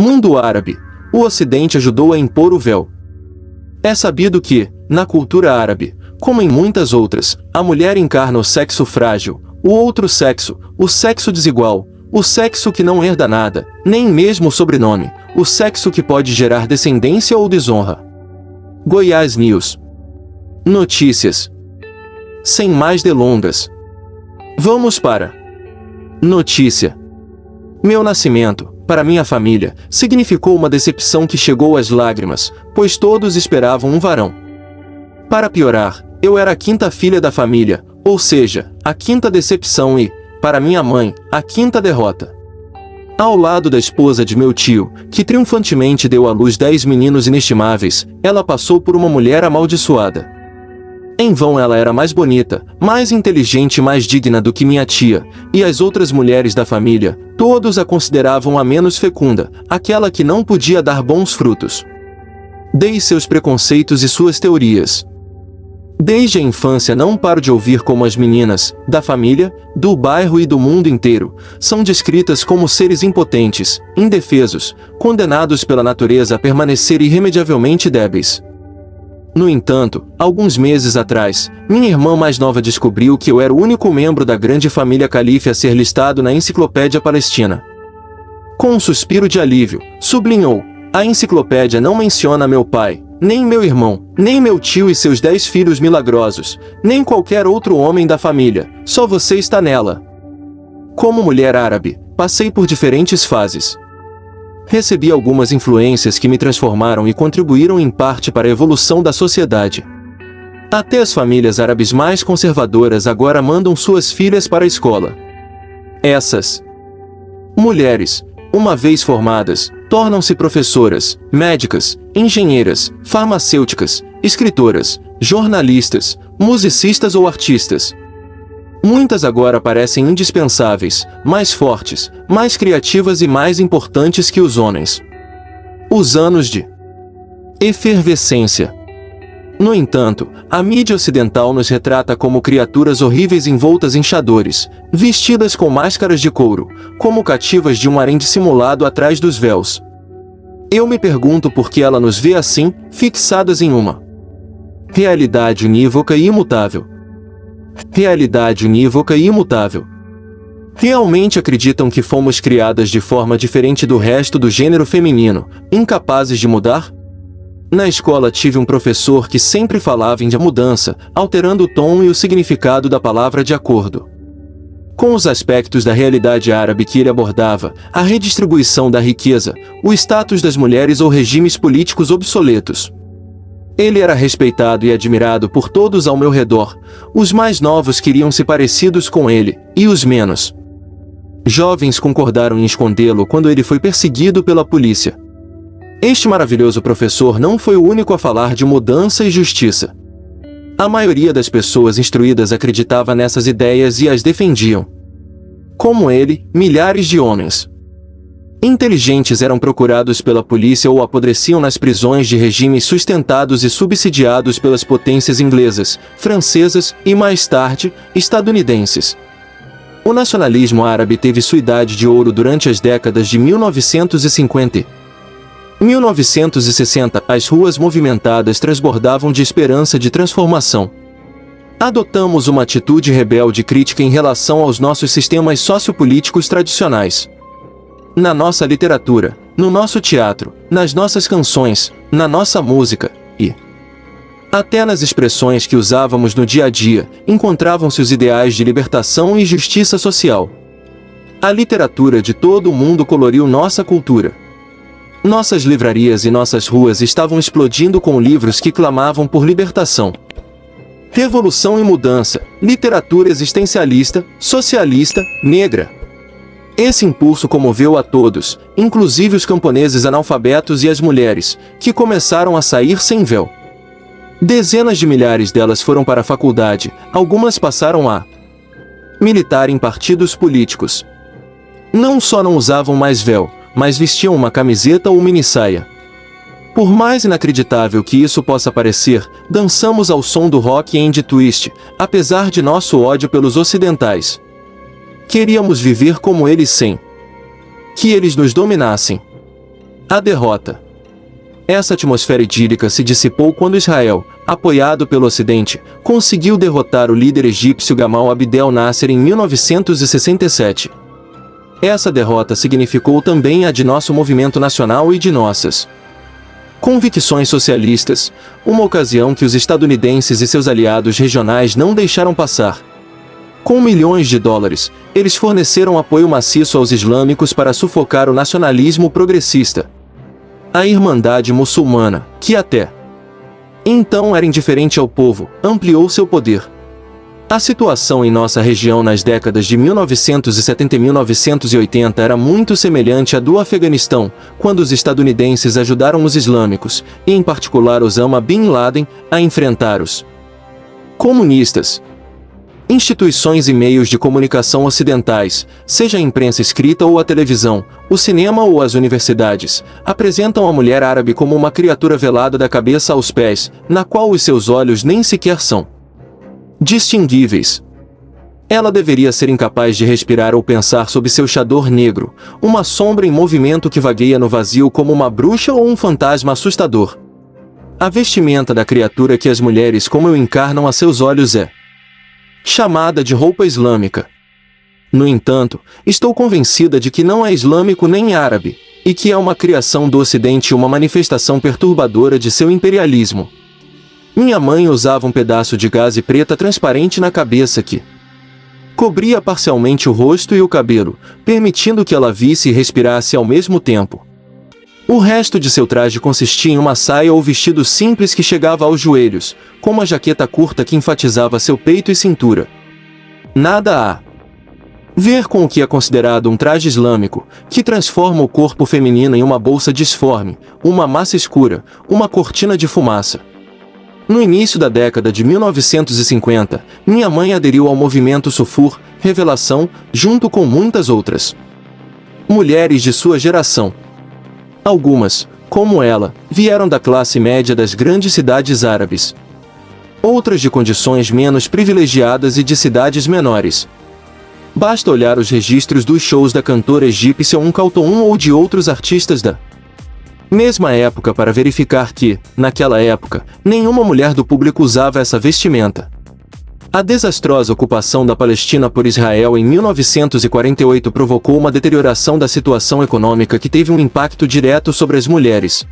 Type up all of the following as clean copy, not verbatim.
Mundo árabe. O Ocidente ajudou a impor o véu. É sabido que, na cultura árabe, como em muitas outras, a mulher encarna o sexo frágil, o outro sexo, o sexo desigual, o sexo que não herda nada, nem mesmo o sobrenome, o sexo que pode gerar descendência ou desonra. Goiás News. Notícias. Sem mais delongas, vamos para notícia. Meu nascimento, para minha família, significou uma decepção que chegou às lágrimas, pois todos esperavam um varão. Para piorar, eu era a quinta filha da família, ou seja, a quinta decepção e, para minha mãe, a quinta derrota. Ao lado da esposa de meu tio, que triunfantemente deu à luz 10 meninos inestimáveis, ela passou por uma mulher amaldiçoada. Em vão ela era mais bonita, mais inteligente e mais digna do que minha tia, e as outras mulheres da família, todos a consideravam a menos fecunda, aquela que não podia dar bons frutos. Desde seus preconceitos e suas teorias. Desde a infância não paro de ouvir como as meninas, da família, do bairro e do mundo inteiro, são descritas como seres impotentes, indefesos, condenados pela natureza a permanecer irremediavelmente débeis. No entanto, alguns meses atrás, minha irmã mais nova descobriu que eu era o único membro da grande família calife a ser listado na Enciclopédia Palestina. Com um suspiro de alívio, sublinhou: a enciclopédia não menciona meu pai, nem meu irmão, nem meu tio e seus 10 filhos milagrosos, nem qualquer outro homem da família, só você está nela. Como mulher árabe, passei por diferentes fases. Recebi algumas influências que me transformaram e contribuíram em parte para a evolução da sociedade. Até as famílias árabes mais conservadoras agora mandam suas filhas para a escola. Essas mulheres, uma vez formadas, tornam-se professoras, médicas, engenheiras, farmacêuticas, escritoras, jornalistas, musicistas ou artistas. Muitas agora parecem indispensáveis, mais fortes, mais criativas e mais importantes que os homens. Os anos de efervescência. No entanto, a mídia ocidental nos retrata como criaturas horríveis envoltas em chadores, vestidas com máscaras de couro, como cativas de um harém dissimulado atrás dos véus. Eu me pergunto por que ela nos vê assim, fixadas em uma realidade unívoca e imutável. Realidade unívoca e imutável. Realmente acreditam que fomos criadas de forma diferente do resto do gênero feminino, incapazes de mudar? Na escola tive um professor que sempre falava em mudança, alterando o tom e o significado da palavra de acordo com os aspectos da realidade árabe que ele abordava, a redistribuição da riqueza, o status das mulheres ou regimes políticos obsoletos. Ele era respeitado e admirado por todos ao meu redor. Os mais novos queriam ser parecidos com ele, e os menos jovens concordaram em escondê-lo quando ele foi perseguido pela polícia. Este maravilhoso professor não foi o único a falar de mudança e justiça. A maioria das pessoas instruídas acreditava nessas ideias e as defendiam. Como ele, milhares de homens inteligentes eram procurados pela polícia ou apodreciam nas prisões de regimes sustentados e subsidiados pelas potências inglesas, francesas e, mais tarde, estadunidenses. O nacionalismo árabe teve sua idade de ouro durante as décadas de 1950 e 1960, as ruas movimentadas transbordavam de esperança de transformação. Adotamos uma atitude rebelde crítica em relação aos nossos sistemas sociopolíticos tradicionais. Na nossa literatura, no nosso teatro, nas nossas canções, na nossa música, e até nas expressões que usávamos no dia a dia, encontravam-se os ideais de libertação e justiça social. A literatura de todo o mundo coloriu nossa cultura. Nossas livrarias e nossas ruas estavam explodindo com livros que clamavam por libertação. Revolução e mudança, literatura existencialista, socialista, negra. Esse impulso comoveu a todos, inclusive os camponeses analfabetos e as mulheres, que começaram a sair sem véu. Dezenas de milhares delas foram para a faculdade, algumas passaram a militar em partidos políticos. Não só não usavam mais véu, mas vestiam uma camiseta ou minissaia. Por mais inacreditável que isso possa parecer, dançamos ao som do rock and twist, apesar de nosso ódio pelos ocidentais. Queríamos viver como eles sem que eles nos dominassem. A derrota. Essa atmosfera idílica se dissipou quando Israel, apoiado pelo Ocidente, conseguiu derrotar o líder egípcio Gamal Abdel Nasser em 1967. Essa derrota significou também a de nosso movimento nacional e de nossas convicções socialistas, uma ocasião que os estadunidenses e seus aliados regionais não deixaram passar. Com milhões de dólares, eles forneceram apoio maciço aos islâmicos para sufocar o nacionalismo progressista. A Irmandade Muçulmana, que até então era indiferente ao povo, ampliou seu poder. A situação em nossa região nas décadas de 1970 e 1980 era muito semelhante à do Afeganistão, quando os estadunidenses ajudaram os islâmicos, e em particular Osama Bin Laden, a enfrentar os comunistas. Instituições e meios de comunicação ocidentais, seja a imprensa escrita ou a televisão, o cinema ou as universidades, apresentam a mulher árabe como uma criatura velada da cabeça aos pés, na qual os seus olhos nem sequer são distinguíveis. Ela deveria ser incapaz de respirar ou pensar sob seu chador negro, uma sombra em movimento que vagueia no vazio como uma bruxa ou um fantasma assustador. A vestimenta da criatura que as mulheres como eu encarnam a seus olhos é chamada de roupa islâmica. No entanto, estou convencida de que não é islâmico nem árabe, e que é uma criação do Ocidente e uma manifestação perturbadora de seu imperialismo. Minha mãe usava um pedaço de gaze preta transparente na cabeça que cobria parcialmente o rosto e o cabelo, permitindo que ela visse e respirasse ao mesmo tempo. O resto de seu traje consistia em uma saia ou vestido simples que chegava aos joelhos, com uma jaqueta curta que enfatizava seu peito e cintura. Nada a ver com o que é considerado um traje islâmico, que transforma o corpo feminino em uma bolsa disforme, uma massa escura, uma cortina de fumaça. No início da década de 1950, minha mãe aderiu ao movimento Sufur, Revelação, junto com muitas outras mulheres de sua geração. Algumas, como ela, vieram da classe média das grandes cidades árabes. Outras de condições menos privilegiadas e de cidades menores. Basta olhar os registros dos shows da cantora egípcia Khaldun ou de outros artistas da mesma época para verificar que, naquela época, nenhuma mulher do público usava essa vestimenta. A desastrosa ocupação da Palestina por Israel em 1948 provocou uma deterioração da situação econômica que teve um impacto direto sobre as mulheres.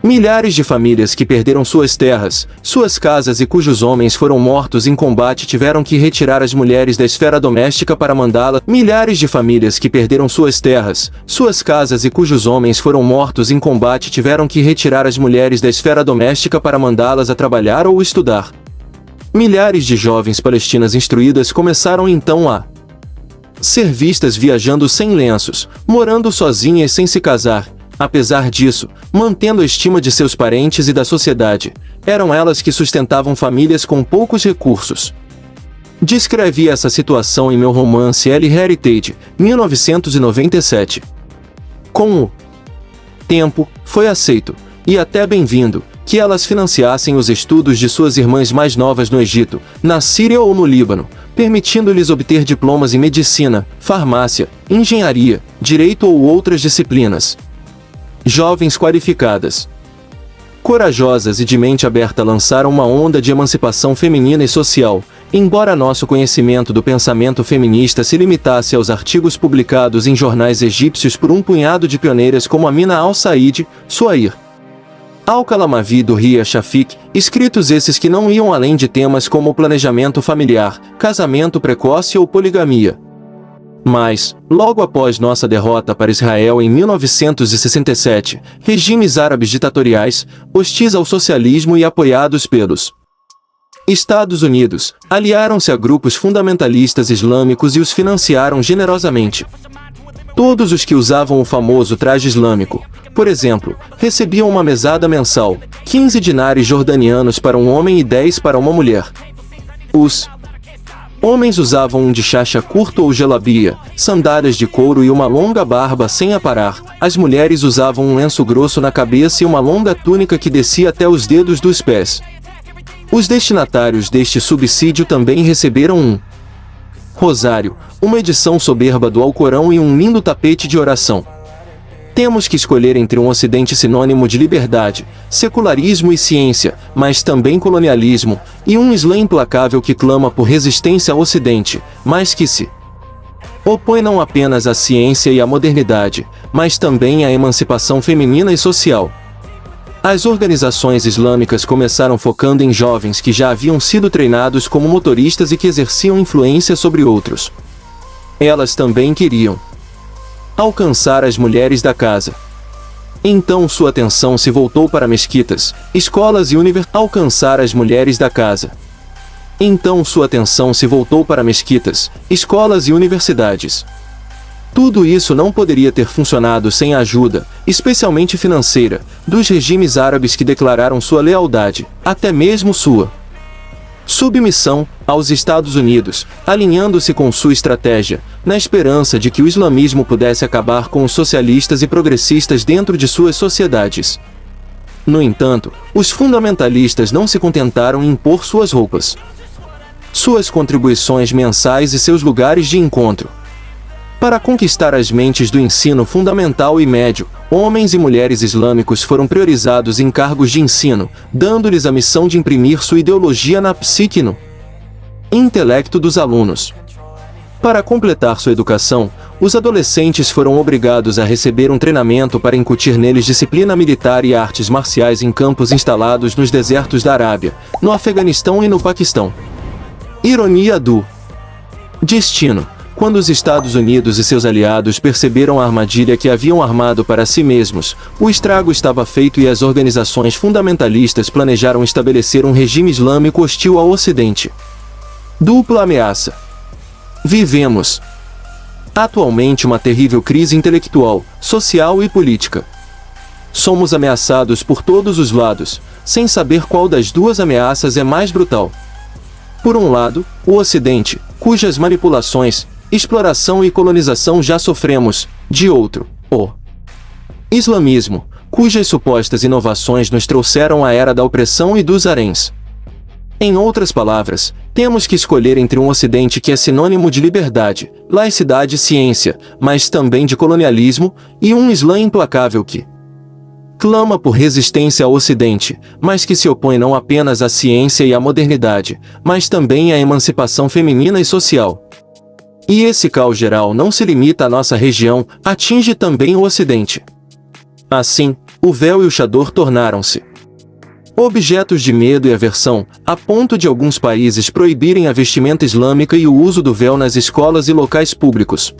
Milhares de famílias que perderam suas terras, suas casas e cujos homens foram mortos em combate tiveram que retirar as mulheres da esfera doméstica para mandá-la. Milhares de famílias que perderam suas terras, suas casas e cujos homens foram mortos em combate tiveram que retirar as mulheres da esfera doméstica para mandá-las a trabalhar ou estudar. Milhares de jovens palestinas instruídas começaram então a ser vistas viajando sem lenços, morando sozinhas sem se casar. Apesar disso, mantendo a estima de seus parentes e da sociedade, eram elas que sustentavam famílias com poucos recursos. Descrevi essa situação em meu romance Elle Heritage, 1997. Com o tempo, foi aceito, e até bem-vindo, que elas financiassem os estudos de suas irmãs mais novas no Egito, na Síria ou no Líbano, permitindo-lhes obter diplomas em medicina, farmácia, engenharia, direito ou outras disciplinas. Jovens qualificadas, corajosas e de mente aberta lançaram uma onda de emancipação feminina e social, embora nosso conhecimento do pensamento feminista se limitasse aos artigos publicados em jornais egípcios por um punhado de pioneiras como Amina al-Said, Suair al-Kalamavi e Durria Shafik, escritos esses que não iam além de temas como planejamento familiar, casamento precoce ou poligamia. Mas, logo após nossa derrota para Israel em 1967, regimes árabes ditatoriais, hostis ao socialismo e apoiados pelos Estados Unidos, aliaram-se a grupos fundamentalistas islâmicos e os financiaram generosamente. Todos os que usavam o famoso traje islâmico, por exemplo, recebiam uma mesada mensal, 15 dinares jordanianos para um homem e 10 para uma mulher. Os homens usavam um de chacha curto ou gelabia, sandálias de couro e uma longa barba sem aparar. As mulheres usavam um lenço grosso na cabeça e uma longa túnica que descia até os dedos dos pés. Os destinatários deste subsídio também receberam um rosário, uma edição soberba do Alcorão e um lindo tapete de oração. Temos que escolher entre um Ocidente sinônimo de liberdade, secularismo e ciência, mas também colonialismo, e um Islã implacável que clama por resistência ao Ocidente, mas que se opõe não apenas à ciência e à modernidade, mas também à emancipação feminina e social. As organizações islâmicas começaram focando em jovens que já haviam sido treinados como motoristas e que exerciam influência sobre outros. Elas também queriam alcançar as mulheres da casa. Então sua atenção se voltou para mesquitas, escolas e alcançar as mulheres da casa. Então sua atenção se voltou para mesquitas, escolas e universidades. Tudo isso não poderia ter funcionado sem a ajuda, especialmente financeira, dos regimes árabes que declararam sua lealdade, até mesmo sua submissão, aos Estados Unidos, alinhando-se com sua estratégia, na esperança de que o islamismo pudesse acabar com os socialistas e progressistas dentro de suas sociedades. No entanto, os fundamentalistas não se contentaram em impor suas roupas, suas contribuições mensais e seus lugares de encontro. Para conquistar as mentes do ensino fundamental e médio, homens e mulheres islâmicos foram priorizados em cargos de ensino, dando-lhes a missão de imprimir sua ideologia na psique e no intelecto dos alunos. Para completar sua educação, os adolescentes foram obrigados a receber um treinamento para incutir neles disciplina militar e artes marciais em campos instalados nos desertos da Arábia, no Afeganistão e no Paquistão. Ironia do destino. Quando os Estados Unidos e seus aliados perceberam a armadilha que haviam armado para si mesmos, o estrago estava feito e as organizações fundamentalistas planejaram estabelecer um regime islâmico hostil ao Ocidente. Dupla ameaça. Vivemos atualmente uma terrível crise intelectual, social e política. Somos ameaçados por todos os lados, sem saber qual das duas ameaças é mais brutal. Por um lado, o Ocidente, cujas manipulações, exploração e colonização já sofremos; de outro, o islamismo, cujas supostas inovações nos trouxeram à era da opressão e dos haréns. Em outras palavras, temos que escolher entre um Ocidente que é sinônimo de liberdade, laicidade e ciência, mas também de colonialismo, e um Islã implacável que clama por resistência ao Ocidente, mas que se opõe não apenas à ciência e à modernidade, mas também à emancipação feminina e social. E esse caos geral não se limita à nossa região, atinge também o Ocidente. Assim, o véu e o chador tornaram-se objetos de medo e aversão, a ponto de alguns países proibirem a vestimenta islâmica e o uso do véu nas escolas e locais públicos.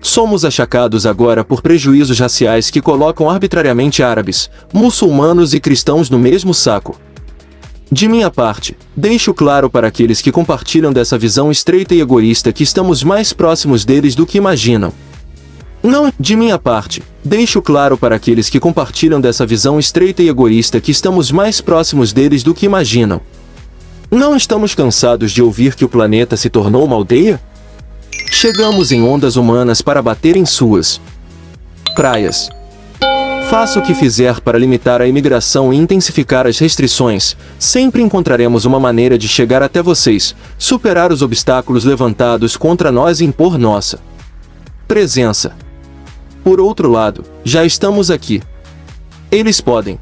Somos achacados agora por prejuízos raciais que colocam arbitrariamente árabes, muçulmanos e cristãos no mesmo saco. De minha parte, deixo claro para aqueles que compartilham dessa visão estreita e egoísta que estamos mais próximos deles do que imaginam. Não, de minha parte, deixo claro para aqueles que compartilham dessa visão estreita e egoísta que estamos mais próximos deles do que imaginam. Não estamos cansados de ouvir que o planeta se tornou uma aldeia? Chegamos em ondas humanas para bater em suas praias. Faça o que fizer para limitar a imigração e intensificar as restrições, sempre encontraremos uma maneira de chegar até vocês, superar os obstáculos levantados contra nós e impor nossa presença. Por outro lado, já estamos aqui. Eles podem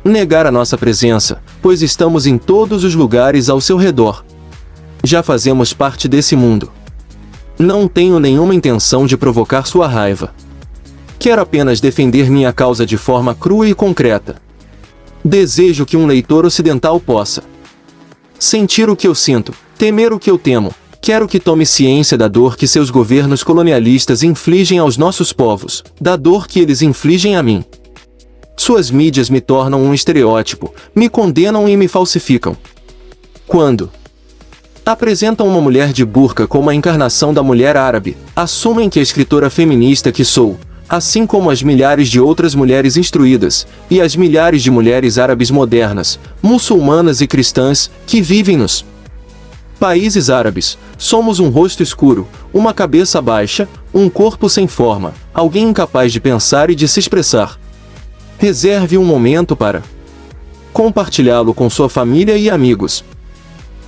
negar a nossa presença, pois estamos em todos os lugares ao seu redor. Já fazemos parte desse mundo. Não tenho nenhuma intenção de provocar sua raiva. Quero apenas defender minha causa de forma crua e concreta. Desejo que um leitor ocidental possa sentir o que eu sinto, temer o que eu temo. Quero que tome ciência da dor que seus governos colonialistas infligem aos nossos povos, da dor que eles infligem a mim. Suas mídias me tornam um estereótipo, me condenam e me falsificam. Quando apresentam uma mulher de burca como a encarnação da mulher árabe, assumem que a escritora feminista que sou, assim como as milhares de outras mulheres instruídas, e as milhares de mulheres árabes modernas, muçulmanas e cristãs, que vivem nos países árabes, somos um rosto escuro, uma cabeça baixa, um corpo sem forma, alguém incapaz de pensar e de se expressar. Reserve um momento para compartilhá-lo com sua família e amigos.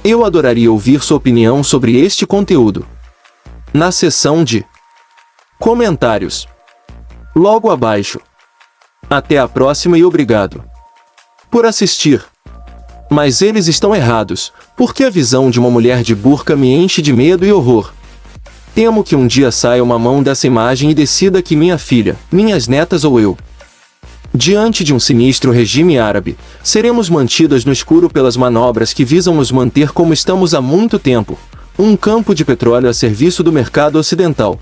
Eu adoraria ouvir sua opinião sobre este conteúdo na seção de comentários. logo abaixo. Até a próxima e obrigado por assistir. Mas eles estão errados, porque a visão de uma mulher de burca me enche de medo e horror. Temo que um dia saia uma mão dessa imagem e decida que minha filha, minhas netas ou eu, diante de um sinistro regime árabe, seremos mantidas no escuro pelas manobras que visam nos manter como estamos há muito tempo, um campo de petróleo a serviço do mercado ocidental.